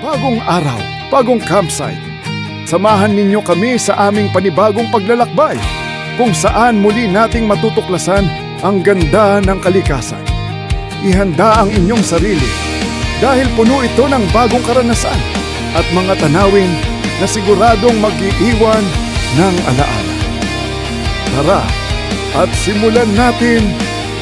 Bagong araw, bagong campsite. Samahan ninyo kami sa aming panibagong paglalakbay kung saan muli nating matutuklasan ang ganda ng kalikasan. Ihanda ang inyong sarili dahil puno ito ng bagong karanasan at mga tanawin na siguradong mag-iiwan ng alaala. Tara at simulan natin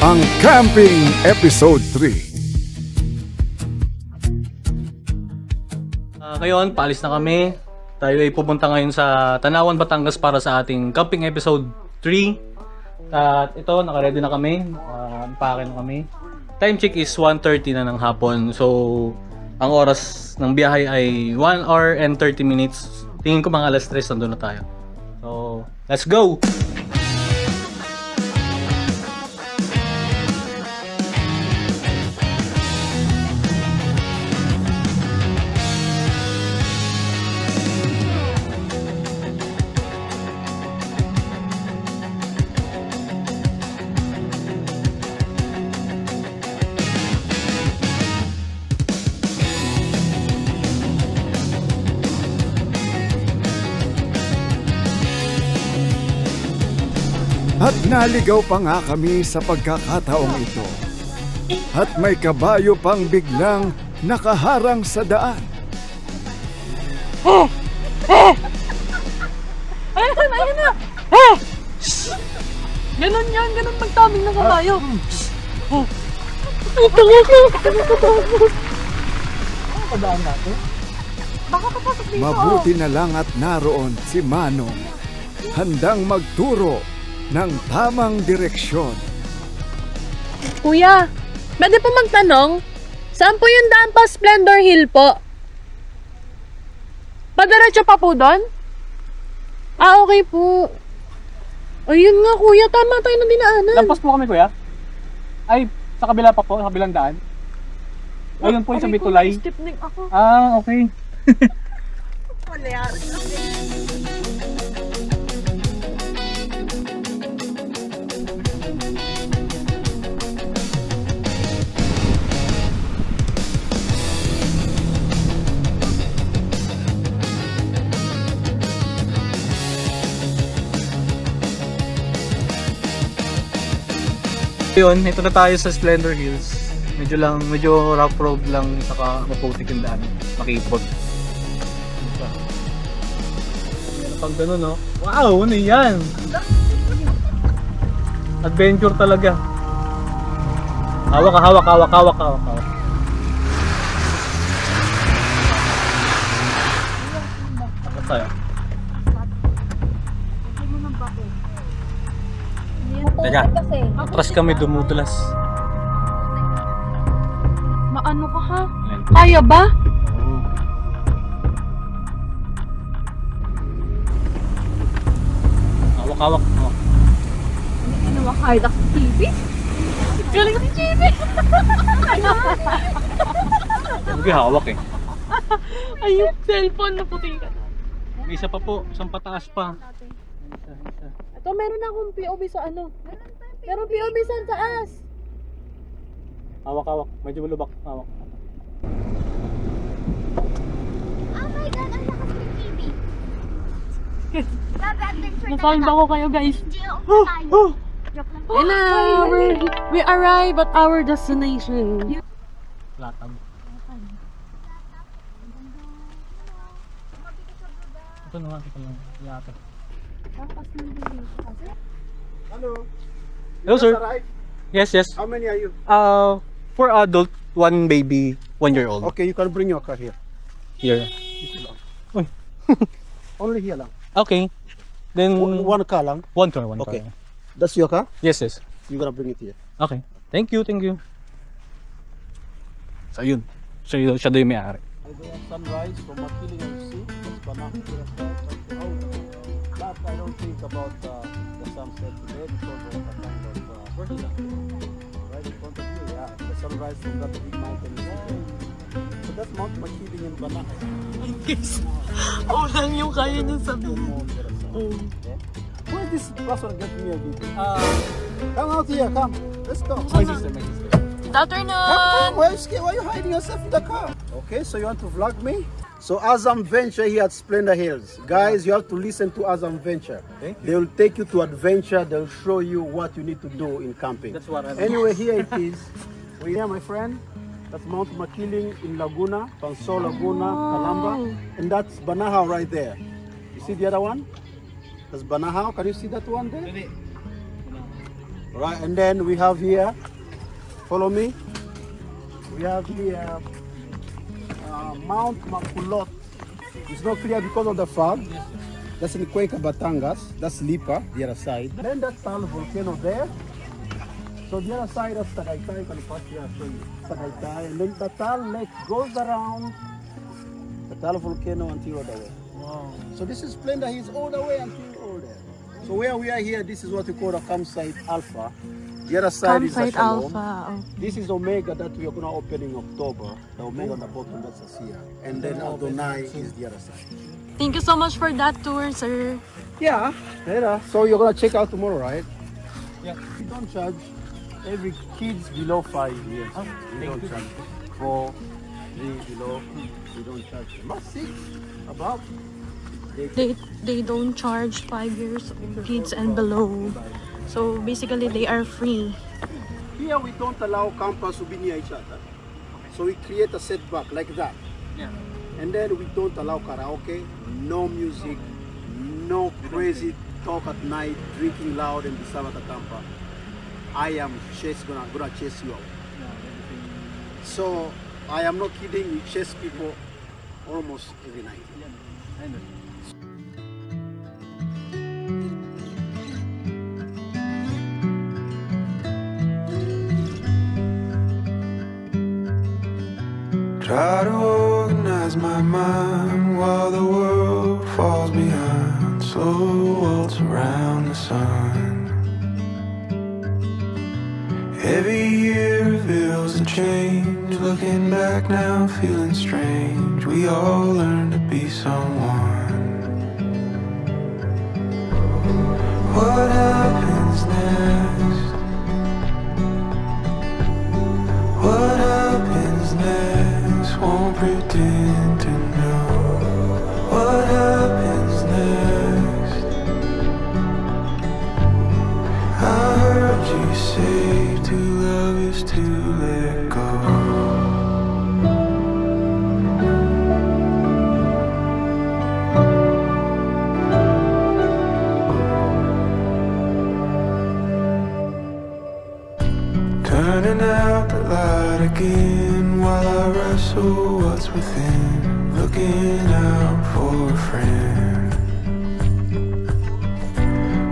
ang Camping Episode 3. Ngayon, paalis na kami. Tayo ay pupunta ngayon sa Tanawan, Batangas para sa ating Camping Episode 3. At ito, nakaready na kami. Pake na kami. Time check is 1:30 na ng hapon. So, ang oras ng biyahe ay 1 hour and 30 minutes. Tingin ko mga alas 3 nandun na tayo. So, let's go! At naligaw pa nga kami sa pagkakataong ito. At may kabayo pang biglang nakaharang sa daan. Ayun na! Ganon yan, ganon pagtaming ng kabayo. Padaan natin? Baka papasok dito. Mabuti na lang at naroon si Manong, handang magturo ng tamang direksyon. Kuya, pwede po magtanong? Saan po yung daan pa Splendor Hill po? Padiretso pa po doon? Okay po. Ayun nga kuya, tama tayo ng dinaanan. Lampas po kami, kuya. Ay, sa kabila pa po, sa kabilang daan. Ayun po yung sa Bitulay. Stepnik ako. Okay. Wala yan. Yun, ito na tayo sa Splendor Hills. Medyo rough road lang, saka maputik yung daan. Makipot. Pag gano'n, no? Wow, ano yan? Adventure talaga. Hawak. Takot tayo. Teka, atras kami dumudulas. Maano ka ha? Kaya ba? Hawak. Hindi na makahida sa TV? Galing si TV! Hindi hawak eh. Ay, yung cellphone na puti ka na. May isa pa po, isang pataas pa. Ito, meron akong POV sa ano. Meron POV sa taas. Hawak. Medyo malubak. Hawak. Oh my God, ang lakas ng TV. Grabe, adventure Nasound ako kayo guys. tayo. Joke lang. And now, we arrive at our destination. Latag. Ito na. Latag. Hello sir. Yes. How many are you? 4 adult, 1 baby, 1 year old. Okay, you can bring your car here. Here. Uy. Only here lang. Okay. Then One car lang. one car. Okay. That's your car? Yes. You gotta bring it here. Okay. Thank you. So yun. Siya daw yung may-ari. Sunrise from Makiling Sea. That's Banang. But I don't think about the sunset today because of the kind of right in front of you. Yeah, the sunrise from that big mountain. So that's Mount Makiling in Banang. Lang yung kaya niyang sabihin. Where is this person get me a video? Come out here, come. Let's go. My sister. Good afternoon. Come, why are you hiding yourself in the car? Okay, so you want to vlog me? So Azam Venture here at Splendor Hills. Guys, you have to listen to Azam Venture. They will take you to adventure. They'll show you what you need to do in camping. That's what I Anyway, here it is. We're here, my friend. That's Mount Makiling in Laguna, Pansol Laguna, Calamba. And that's Banahao right there. You see the other one? That's Banahao. Can you see that one there? Right, and then we have here, follow me. We have here Mount Makulot. It's not clear because of the fog. That's in Cuenca Batangas. That's Lipa, the other side. Then that's Tal volcano there. So the other side of Tagaytay, you can pass here, show you. Tagaytay. And then the Tal Lake goes around the Tal volcano until all the way. Wow. So this is Splendor Hills all the way until all there. So where we are here, this is what we call the campsite Alpha. The other side is the Campsite Shalom. Alpha. This is Omega that we are going to open in October. The Omega on the bottom, that's Asia. And then Adonai is the other side. Thank you so much for that tour, sir. Yeah, later. So you're going to check out tomorrow, right? Yeah. We don't charge every kids below 5 years. We don't charge 4, 3 below. We don't charge them. But 6, above. They don't charge 5 years old kids and below. So basically they are free. Here we don't allow campers to be near each other. So we create a setback like that. Yeah. And then we don't allow karaoke, no music, no crazy talk at night, drinking loud and disturb the camper. I am gonna chase you out. So I am not kidding, we chase people almost every night. Try to organize my mind while the world falls behind. Slow waltz around the sun. Every year reveals a change. Looking back now, feeling strange. We all learn to be someone. What happens next? What happens next? Won't pretend to know. What happens next? I heard you say to love is to let go. Turning out the light again while I wrestle what's within. Looking out for a friend.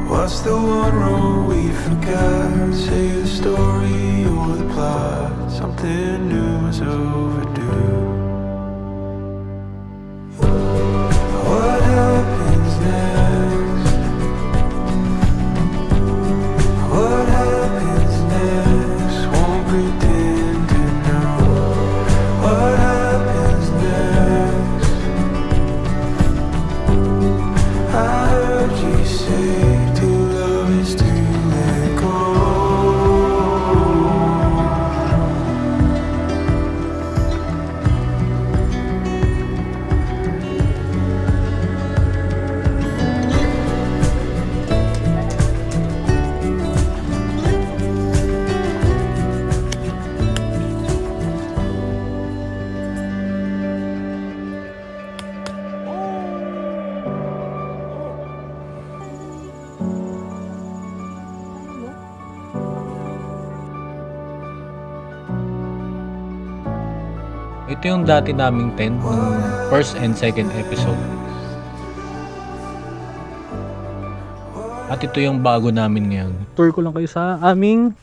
What's the one rule we forgot? Say the story or the plot. Something new is overdue. What happens next? What happens next? Won't pretend to know. What happens next? I heard you say to love is to let go. Ito yung dati naming tent nung first and second episode. At ito yung bago namin ngayon. Tour ko lang kayo sa aming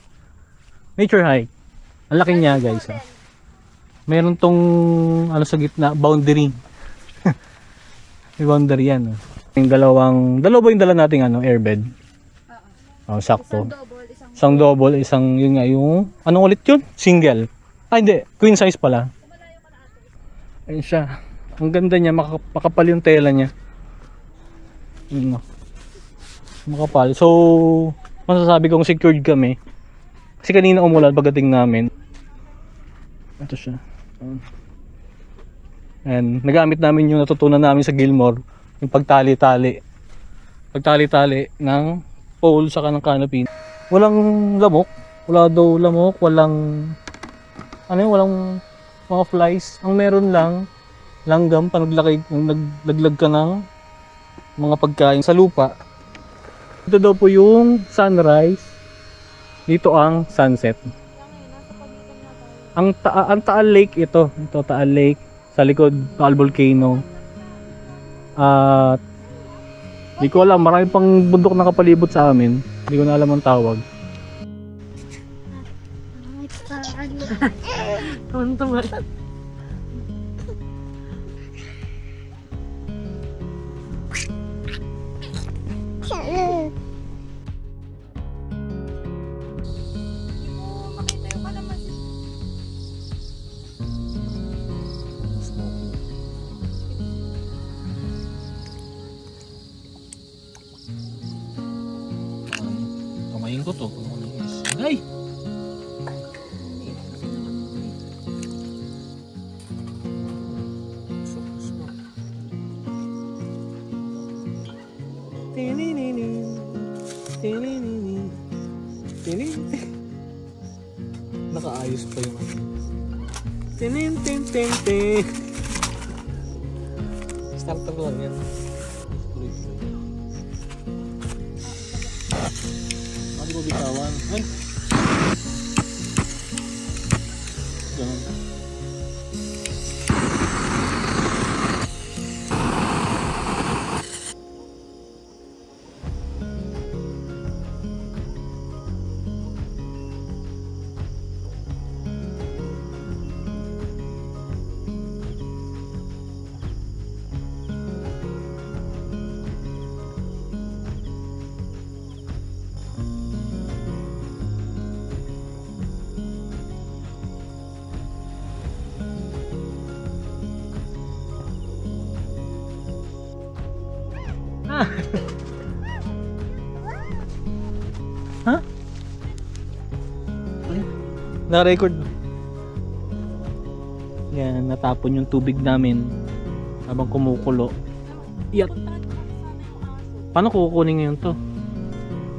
nature hike. Ang laki niya, guys. Meron tong ano sa gitna, boundary. May boundary yan. Yung dalawa yung dala nating airbed. Oh, sakto. Isang double, isang yun nga yung anong ulit yun? Single. Ah, hindi. Queen size pala. Ayun siya. Ang ganda niya. Makapal yung tela niya. Yun, makapal. So, masasabi kong secured kami. Kasi kanina umulan pagdating namin. Ito siya. And nagamit namin yung natutunan namin sa Gilmore, yung pagtali-tali ng pole saka ng canopy. Walang lamok, wala daw lamok, walang mga flies. Ang meron lang langgam panaglagay, naglaglag ka ng mga pagkain sa lupa. Ito daw po yung sunrise, dito ang sunset. Ang Taal Lake ito Taal Lake sa likod, Taal Volcano. At di ko alam, marami pang bundok na kapalibot sa amin. Hindi ko na alam ang tawag. Tawan-tawan. Kamayin ko to. Ay! Nakaayos pa yung ano. Starter lang yan. Ano ko bitawan? Ay! Ganun. Ha? Na-record. Yan, natapon yung tubig namin habang kumukulo. Iyat. Paano kukunin ngayon to?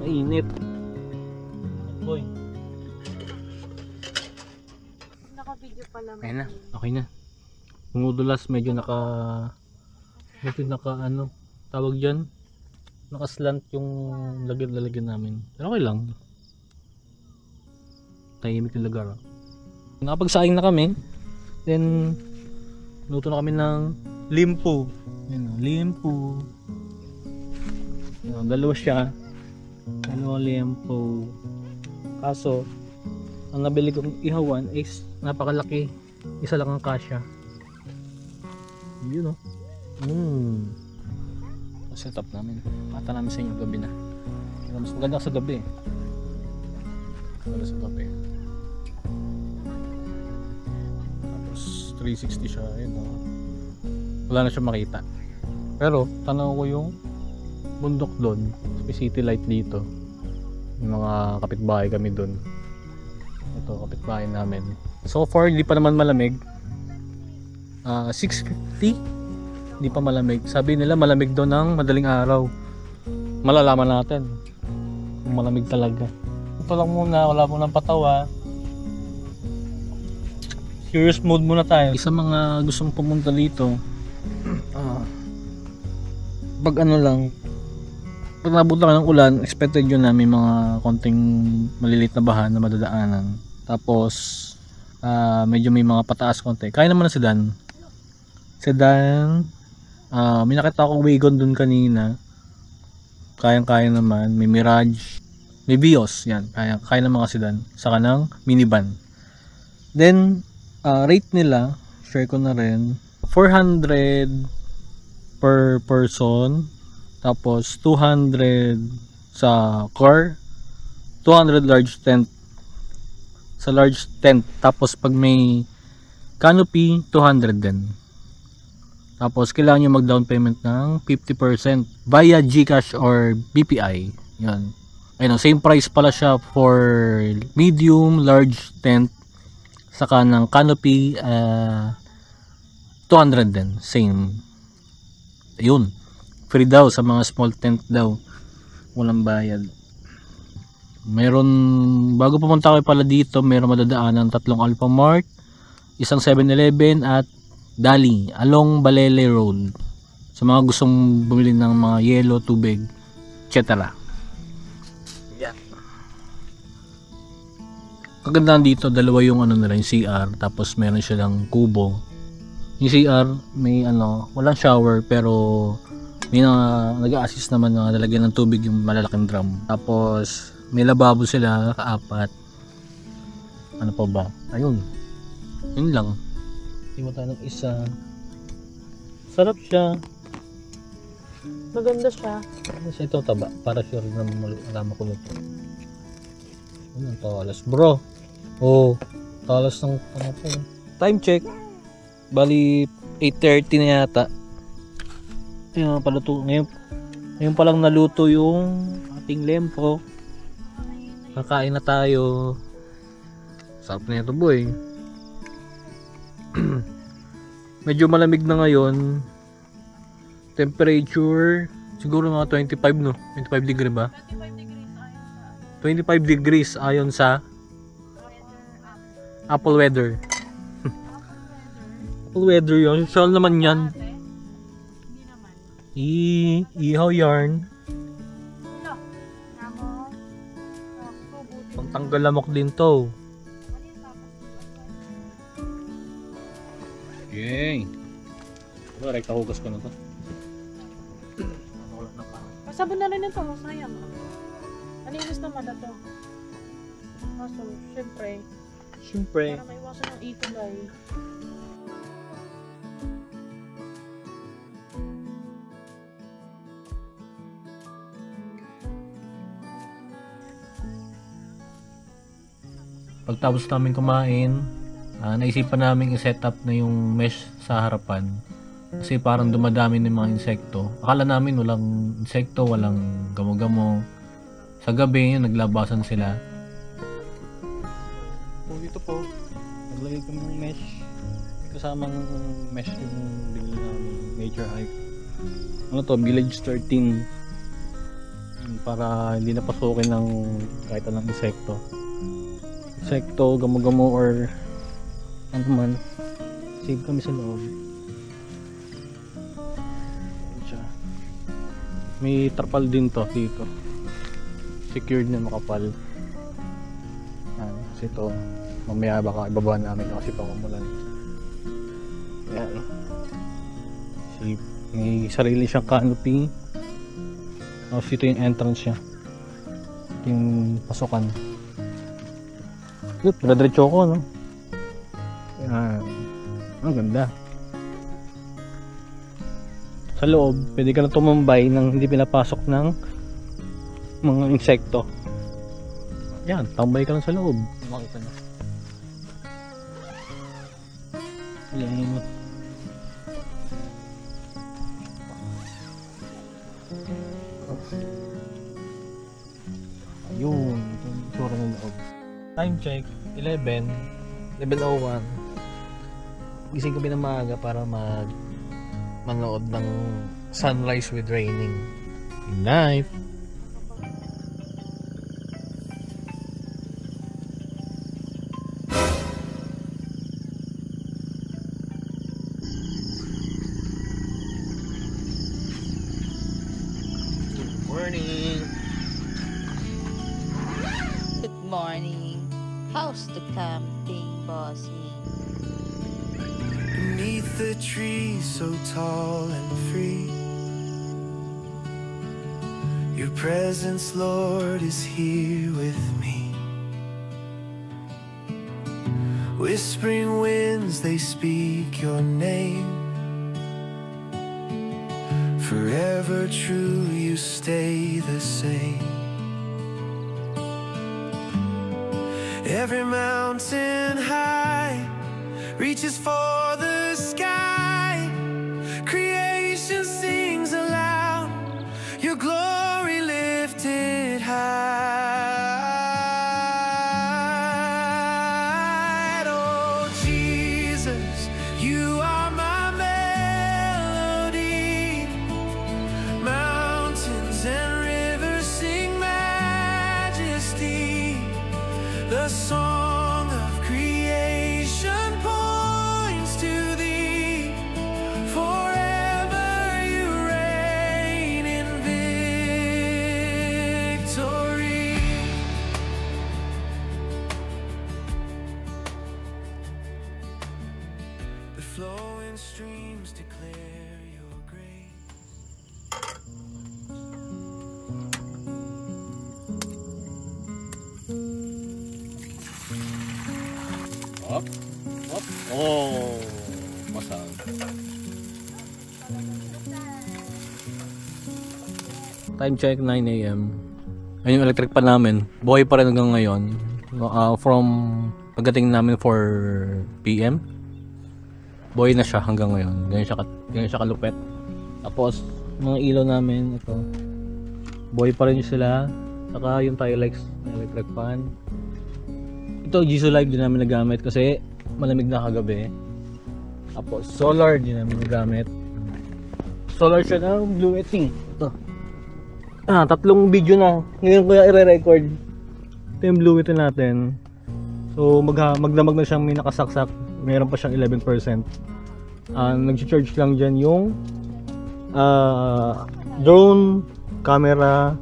Mainit. Boy. Naka-video pala. Ayun na, okay na. Umudulas, medyo naka ano, tawag dyan, nakaslant yung lalagyan namin. Pero okay lang. Tahimik yung lugar. Nakapagsaing na kami. Then luto na kami ng limpo. Ayan, limpo. Ayan, dalawa siya. Dalawang limpo. Kaso ang nabili kong ihawan is napakalaki. Isa lang ang kasya. Yun o. Setup namin. Pata namin sa inyo gabi na. Pero mas maganda sa gabi. Maganda sa gabi. Tapos 360 siya. Ayun o. Wala na siya makita. Pero tanaw ko yung bundok doon. May city light dito. Yung mga kapitbahay kami doon. Ito kapitbahay namin. So far hindi pa naman malamig. 6:50. Hindi pa malamig. Sabi nila malamig daw ng madaling araw. Malalaman natin kung malamig talaga. Ito lang muna, wala mo nang patawa. Serious mode muna tayo. Isa mga gustong pumunta dito, pag ano lang, pag nabuta ka ng ulan, expected yun na may mga konting malilit na baha na madadaanan. Tapos medyo may mga pataas konti. Kaya naman na sedan. May nakita akong wagon dun kanina. Kayang-kaya naman. May Mirage. May Vios. Yan. Kaya naman kasi sedan. Saka ng minivan. Then, rate nila, share ko na rin. 400 per person. Tapos, 200 sa car. 200 large tent. Sa large tent. Tapos, pag may canopy, 200 din. Tapos, kailangan nyo mag-down payment ng 50% via GCash or BPI. Yan. Ayun, same price pala siya for medium, large tent Saka ng canopy 200 din, same. Ayun, free daw sa mga small tent daw, walang bayad. Meron, bago pumunta kayo pala dito, meron madadaanan 3 Alphamart, isang 7-Eleven at Dali along Balele Road sa mga gustong bumili ng mga yelo, tubig, etc. Yeah. Kagandahan dito, dalawa yung ano nila, yung CR, tapos meron silang kubo. Yung CR may walang shower, pero may nag-a-assist naman na lalagyan ng tubig yung malalaking drum. Tapos may lababo sila, 4. Ano pa ba? Ayun. Yun lang. Hindi mo tayo ng isa. Sarap siya. Maganda siya. Kasi ito taba, para sure na malaman ko nito. Ano ang talas, bro? Oh, talas ng ano po. Time check. Bali 8:30 na yata. Ayun, paluto. Ngayon pa lang naluto yung ating lempo. Kakain na tayo. Sarap na ito, boy. Medyo malamig na ngayon. Temperature siguro mga 25, no? 25 degree ba? 25 degrees ayon sa Apple weather. Apple weather yun. Social naman yan. Ihaw yarn. Pangtanggal lamok din to. Yay. Diba, rekta hugas ko na to. Sabon na rin ito, sayang. Nalinis naman na to. Kaso, syempre, para maiwasan ng itulay. Pagtapos namin kumain, naisipan namin i-set up na yung mesh sa harapan. Kasi parang dumadami ng mga insekto. Akala namin walang insekto, walang gamo-gamo. Sa gabi yun, naglabasan sila. Dito po, naglagay kami ng mesh. Kasamang mesh yung binili namin, Nature Hike. Ano to, Village 13. Para hindi napasukin ng kahit anong insekto. Insekto, gamo-gamo or ano man. Save kami sa loob. May tarpal din to dito. Secured na makapal. Kasi ito, mamaya baka ibaba namin kasi pakamulan. Ayan. May sarili siyang canopy. Tapos ito yung entrance niya. Ito yung pasukan. Look, diretso ko, no? Ayan. Ang ganda. Sa loob, pwede ka na tumambay nang hindi pinapasok ng mga insekto. Yan, tambay ka lang sa loob. Makita na. Yan. Ayun, ito yung tsura ng loob. Time check, 11:01. Gising kami ng maaga para manood ng sunrise with raining. Good night. Good morning. Good morning. How's the camping, bossy? Beneath the trees so tall and free, your presence, Lord, is here with me. Whispering winds, they speak your name. Forever true, you stay the same. Every mountain high reaches for the sky. Creation sings aloud, your glory lifted high. Oh, names declare your grace. Up. Oh, masang. Time check 9 AM. Ayun yung electric pan namin. Buhay pa rin hanggang ngayon. From pagdating namin 4 PM. Buhay na siya hanggang ngayon. Ganyan siya kalupet. Tapos mga ilaw namin ito. Buhay pa rin sila. Saka yung Tilex na electric pan. Ito Jisoo Live din namin nagamit kasi malamig na kagabi. Tapos solar din namin nagamit. Solar siya na Blue Yeti. Ito. Tatlong video na. Ngayon ko i-record. Ito yung Blue Yeti natin. So magdamag na siyang may nakasaksak. Mayroon pa siyang 11%. Nag-charge lang dyan yung drone camera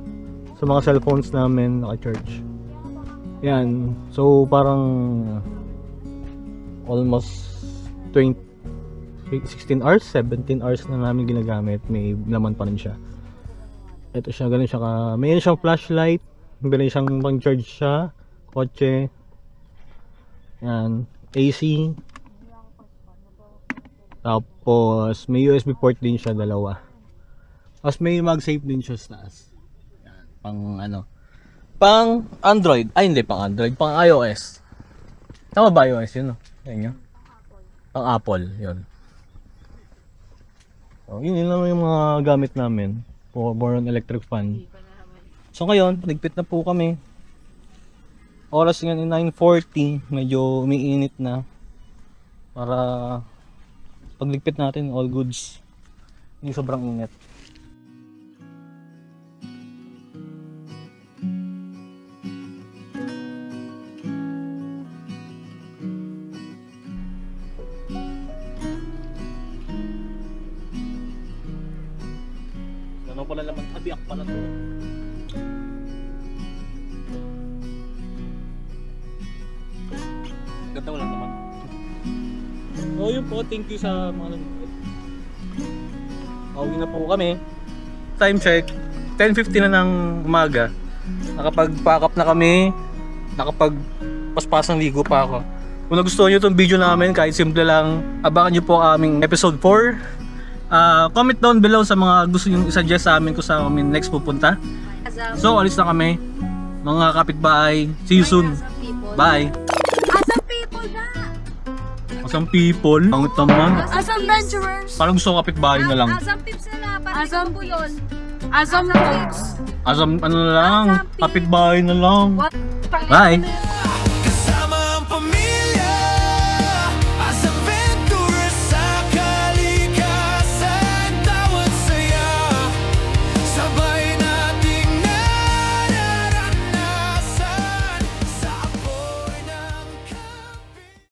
sa mga cellphones namin naka-charge. Yan. So parang almost 16 hours, 17 hours na namin ginagamit. May laman pa rin siya. Ito siya, ganun siya mayroon siyang flashlight, ganun siyang pang-charge siya, kotse. Yan, AC. Tapos may USB port din siya, dalawa. Tapos may MagSafe din siya sa taas. Yan, pang Android. Ay hindi, pang Android, pang iOS. Tama ba iOS yun? Yan yun. Pang Apple, yun. So, yun lang yung mga gamit namin. For electric fan. So ngayon, nagpit na po kami. Oras nga 9:40, medyo umiinit na. Para pagligpit natin, all goods. Hindi sobrang init. Ano pala laman? Abiyak pala to. Ganda wala naman. So yun po, thank you sa mga nanonood. Pauwi na po kami. Time check, 10:50 na ng umaga. Nakapag-pack up na kami. Nakapag-paspas ng ligo pa ako. Kung nagustuhan nyo itong video namin, kahit simple lang, abangan nyo po ang aming episode 4. Comment down below sa mga gusto nyo i-suggest sa amin kung saan kami next pupunta. So, alis na kami. Mga kapitbahay. See you soon. Bye. Asam people na! Asam people? Pangit naman. Asam venturers! Parang gusto ko kapitbahay na lang. Asam pips na lang. Asam po yun. Asam folks! Asam ano na lang. Kapitbahay na lang. What? Bye.